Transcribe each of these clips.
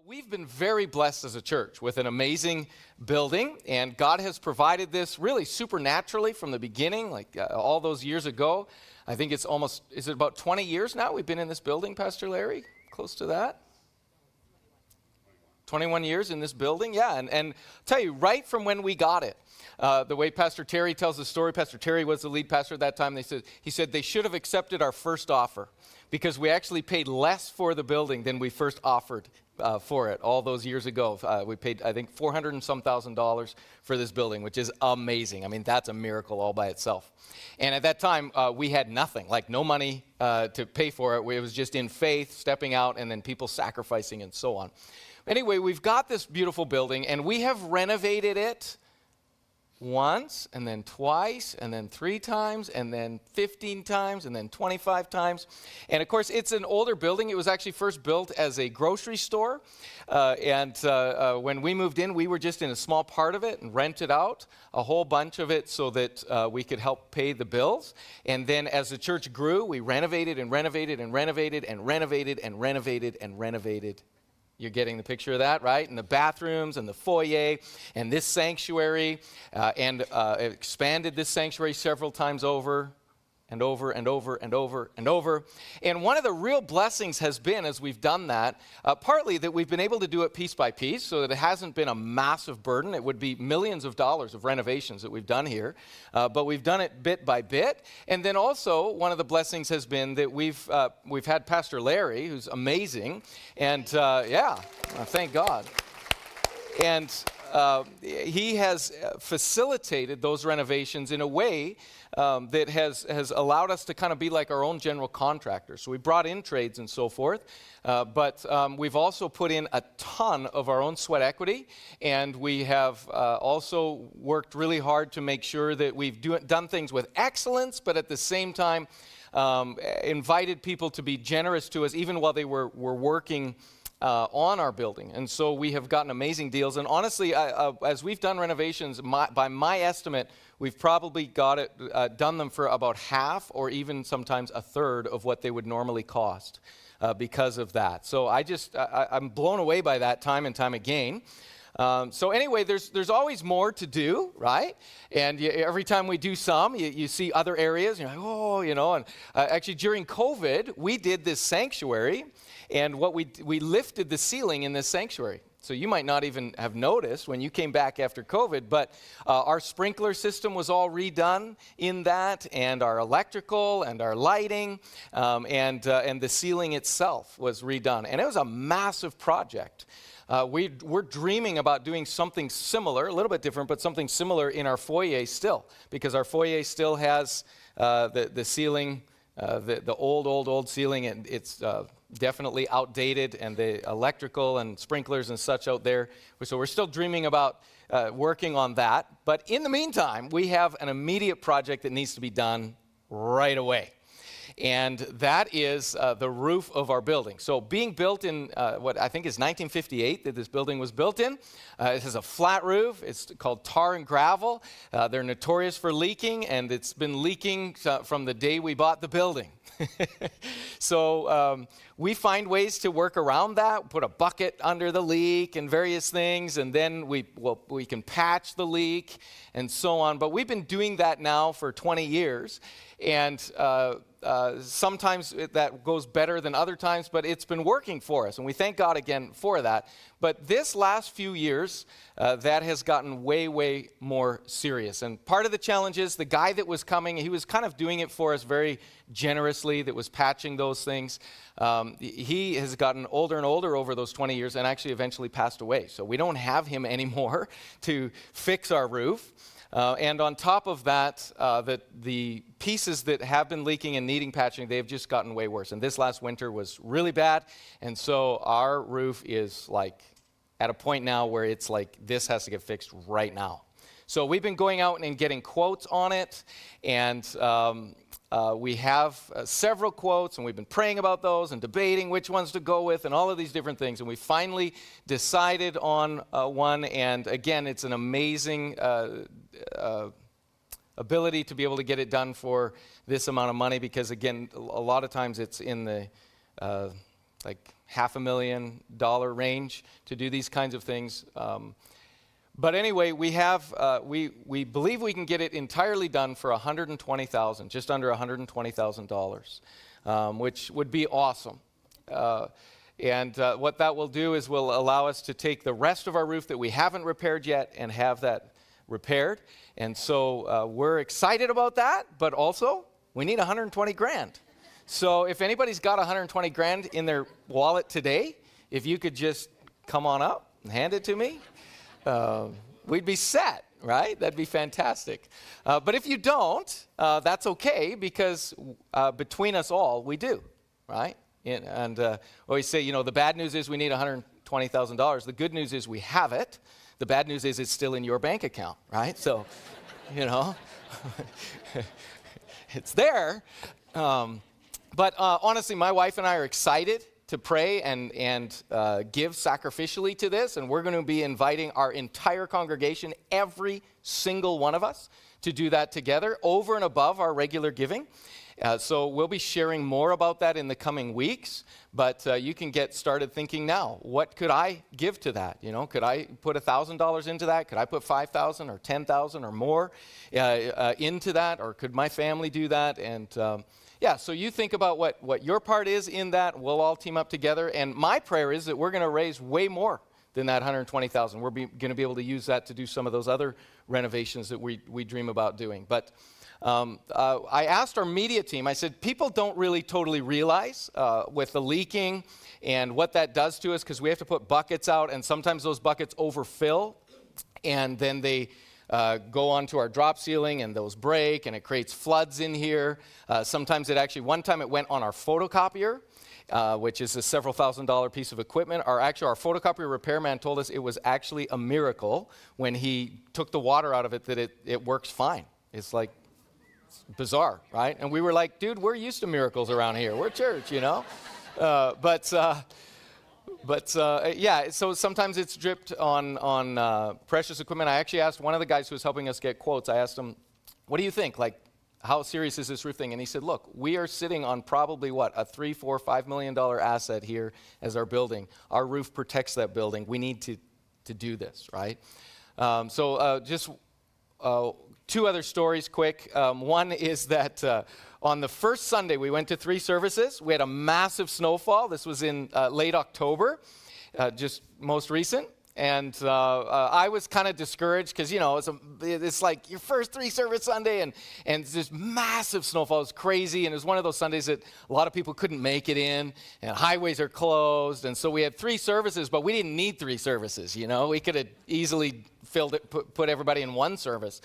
We've been very blessed as a church with an amazing building, and God has provided this really supernaturally from the beginning, like all those years ago. I think is it about 20 years now we've been in this building, Pastor Larry? Close to that? 21 years in this building, yeah. And I'll tell you, right from when we got it, the way Pastor Terry tells the story, Pastor Terry was the lead pastor at that time, he said they should have accepted our first offer because we actually paid less for the building than we first offered for it all those years ago. We paid, I think, $400 and some thousand for this building, which is amazing. I mean, that's a miracle all by itself. And at that time, we had nothing, like no money to pay for it. It was just in faith, stepping out, and then people sacrificing and so on. Anyway, we've got this beautiful building, and we have renovated it once, and then twice, and then 3 times, and then 15 times, and then 25 times. And of course, it's an older building. It was actually first built as a grocery store. When we moved in, we were just in a small part of it and rented out a whole bunch of it so that we could help pay the bills. And then as the church grew, we renovated and renovated and renovated and renovated and renovated and renovated. You're getting the picture of that, right? And the bathrooms and the foyer and this sanctuary and expanded this sanctuary several times over and over and over and over and over. And one of the real blessings has been, as we've done that, partly that we've been able to do it piece by piece so that it hasn't been a massive burden. It would be millions of dollars of renovations that we've done here, but we've done it bit by bit. And then also, one of the blessings has been that we've had Pastor Larry, who's amazing, and thank God. And he has facilitated those renovations in a way that has allowed us to kind of be like our own general contractor. So we brought in trades and so forth, but we've also put in a ton of our own sweat equity, and we have also worked really hard to make sure that we've done things with excellence, but at the same time invited people to be generous to us even while they were working on our building. And so we have gotten amazing deals. And honestly, as we've done renovations, by my estimate, we've probably got it done them for about half or even sometimes a third of what they would normally cost because of that. So I'm blown away by that time and time again. So anyway, there's always more to do, right? And every time we do some, you see other areas, and you're like, and actually during COVID, we did this sanctuary, and we lifted the ceiling in this sanctuary. So you might not even have noticed when you came back after COVID, but our sprinkler system was all redone in that, and our electrical and our lighting, and the ceiling itself was redone. And it was a massive project. We're dreaming about doing something similar, a little bit different, but something similar in our foyer still, because our foyer still has the ceiling, the old ceiling, and it's definitely outdated, and the electrical and sprinklers and such out there. So we're still dreaming about working on that. But in the meantime, we have an immediate project that needs to be done right away. And that is the roof of our building. So being built in what I think is 1958 that this building was built in. It has a flat roof. It's called tar and gravel. They're notorious for leaking, and it's been leaking from the day we bought the building. So we find ways to work around that, put a bucket under the leak and various things, and then we can patch the leak and so on. But we've been doing that now for 20 years, and sometimes that goes better than other times, but it's been working for us, and we thank God again for that. But this last few years, that has gotten way, way more serious. And part of the challenge is the guy that was coming, he was kind of doing it for us very generously, that was patching those things. He has gotten older and older over those 20 years and actually eventually passed away. So we don't have him anymore to fix our roof. And on top of that, the pieces that have been leaking and needing patching, they've just gotten way worse. And this last winter was really bad. And so our roof is like at a point now where it's like this has to get fixed right now. So we've been going out and getting quotes on it. And we have several quotes, and we've been praying about those and debating which ones to go with and all of these different things. And we finally decided on one. And again, it's an amazing ability to be able to get it done for this amount of money, because again, a lot of times it's in the like $500,000 range to do these kinds of things. But anyway, we believe we can get it entirely done for $120,000, just under $120,000, which would be awesome. And what that will do is will allow us to take the rest of our roof that we haven't repaired yet and have that repaired. And so we're excited about that, but also we need 120 grand. So if anybody's got 120 grand in their wallet today, if you could just come on up and hand it to me, we'd be set, right? That'd be fantastic. But if you don't, that's okay, because between us all, we do, right? And always say, the bad news is we need $120,000. The good news is we have it. The bad news is it's still in your bank account, right? So, it's there. But honestly, my wife and I are excited to pray and give sacrificially to this. And we're going to be inviting our entire congregation, every single one of us, to do that together over and above our regular giving. So we'll be sharing more about that in the coming weeks, but you can get started thinking now, what could I give to that? Could I put $1,000 into that? Could I put $5,000 or $10,000 or more into that? Or could my family do that? And so you think about what your part is in that. We'll all team up together. And my prayer is that we're going to raise way more than that $120,000. We're going to be able to use that to do some of those other renovations that we dream about doing. But I asked our media team, I said, people don't really totally realize with the leaking and what that does to us, because we have to put buckets out, and sometimes those buckets overfill, and then they go onto our drop ceiling, and those break, and it creates floods in here. Sometimes one time it went on our photocopier, which is a several $1,000 piece of equipment. Our photocopier repairman told us it was actually a miracle when he took the water out of it that it works fine. It's like, bizarre, right? And we were like, dude, we're used to miracles around here. We're church, But so sometimes it's dripped on precious equipment. I actually asked one of the guys who was helping us get quotes, I asked him, what do you think? Like, how serious is this roof thing? And he said, look, we are sitting on probably a $3, $4, $5 million asset here as our building. Our roof protects that building. We need to do this, right? Just two other stories quick. One is that on the first Sunday, we went to 3 services. We had a massive snowfall. This was in late October, just most recent. And I was kind of discouraged because, it's like your first 3-service Sunday, and it's this massive snowfall. It was crazy, and it was one of those Sundays that a lot of people couldn't make it in, and highways are closed. And so we had 3 services, but we didn't need 3 services, We could have easily filled it, put everybody in one service.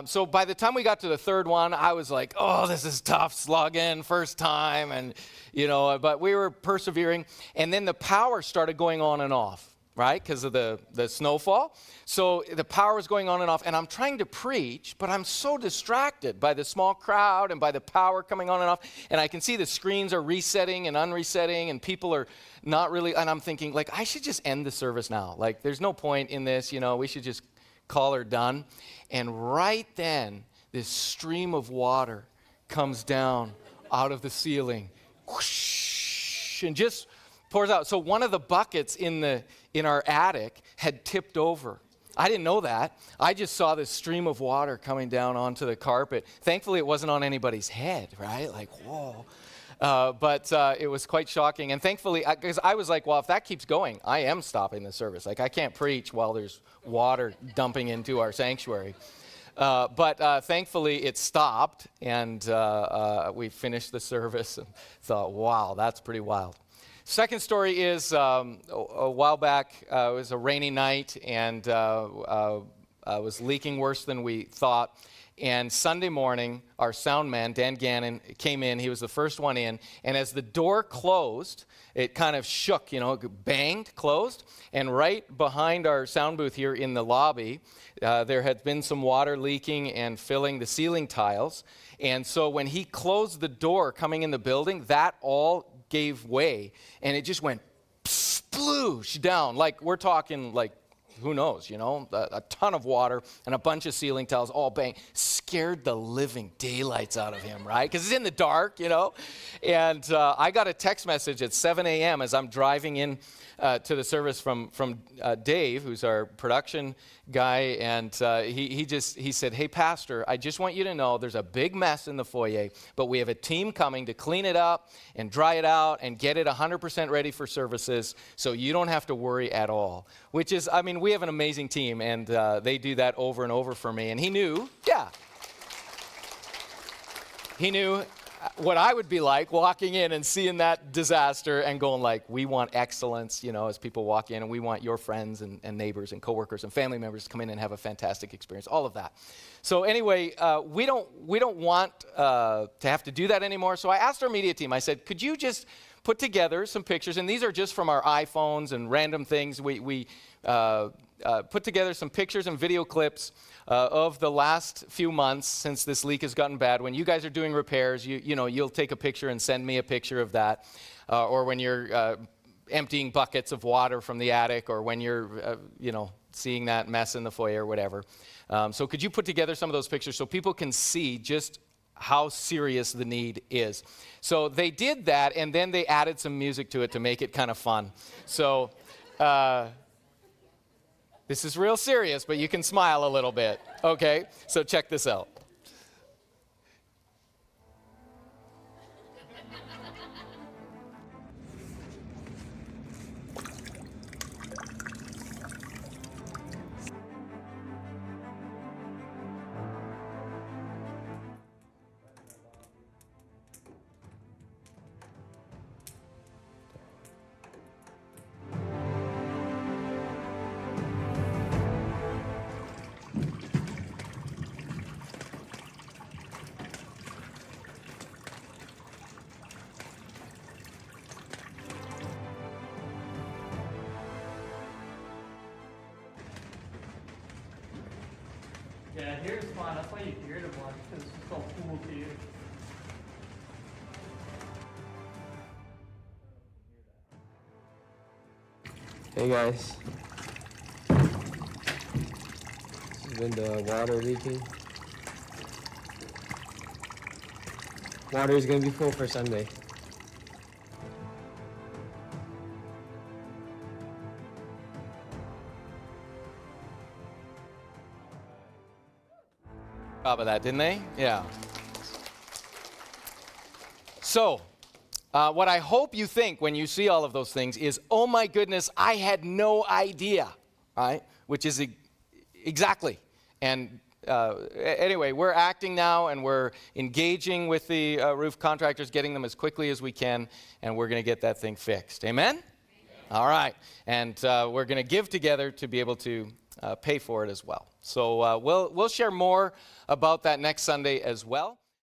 So by the time we got to the third one, I was like, oh, this is tough slugging, first time, and, but we were persevering. And then the power started going on and off, right, because of the snowfall. So the power was going on and off, and I'm trying to preach, but I'm so distracted by the small crowd and by the power coming on and off, and I can see the screens are resetting and unresetting, and people are not really, and I'm thinking, like, I should just end the service now. Like, there's no point in this, we should just call her done. And right then, this stream of water comes down out of the ceiling, whoosh, and just pours out. So one of the buckets in our attic had tipped over. I didn't know that. I just saw this stream of water coming down onto the carpet. Thankfully, it wasn't on anybody's head, right? Like, whoa. But it was quite shocking. And thankfully, because I was like, well, if that keeps going, I am stopping the service. Like, I can't preach while there's water dumping into our sanctuary. But thankfully, it stopped, and we finished the service and thought, wow, that's pretty wild. Second story is a while back, it was a rainy night, and it was leaking worse than we thought. And Sunday morning, our sound man, Dan Gannon, came in. He was the first one in. And as the door closed, it kind of shook, it banged, closed. And right behind our sound booth here in the lobby, there had been some water leaking and filling the ceiling tiles. And so when he closed the door coming in the building, that all gave way. And it just went sploosh down. Like, we're talking like who knows, a ton of water and a bunch of ceiling tiles all bang. Scared the living daylights out of him, right? Because it's in the dark, And I got a text message at 7 a.m. as I'm driving in to the service from Dave, who's our production guy, and he said, "Hey, Pastor, I just want you to know there's a big mess in the foyer, but we have a team coming to clean it up and dry it out and get it 100% ready for services, so you don't have to worry at all." Which is, we have an amazing team, and they do that over and over for me. And he knew what I would be like walking in and seeing that disaster and going like, we want excellence, as people walk in, and we want your friends and neighbors and coworkers and family members to come in and have a fantastic experience, all of that. So anyway, we don't want to have to do that anymore. So I asked our media team, I said, could you just put together some pictures, and these are just from our iPhones and random things. We put together some pictures and video clips of the last few months since this leak has gotten bad. When you guys are doing repairs, you'll take a picture and send me a picture of that. Or when you're emptying buckets of water from the attic, or when you're, seeing that mess in the foyer or whatever. So could you put together some of those pictures so people can see just how serious the need is? So they did that, and then they added some music to it to make it kind of fun. So this is real serious, but you can smile a little bit. Okay, so check this out. Yeah, here's fun. That's why you hear it a bunch, because it's just so cool to you. Hey guys, this has been the water leaking. Water is going to be full for Sunday. Job of that, didn't they? Yeah. So, what I hope you think when you see all of those things is, oh my goodness, I had no idea, right? Which is exactly. And anyway, we're acting now, and we're engaging with the roof contractors, getting them as quickly as we can, and we're going to get that thing fixed. Amen? All right. And we're going to give together to be able to pay for it as well. So we'll share more about that next Sunday as well.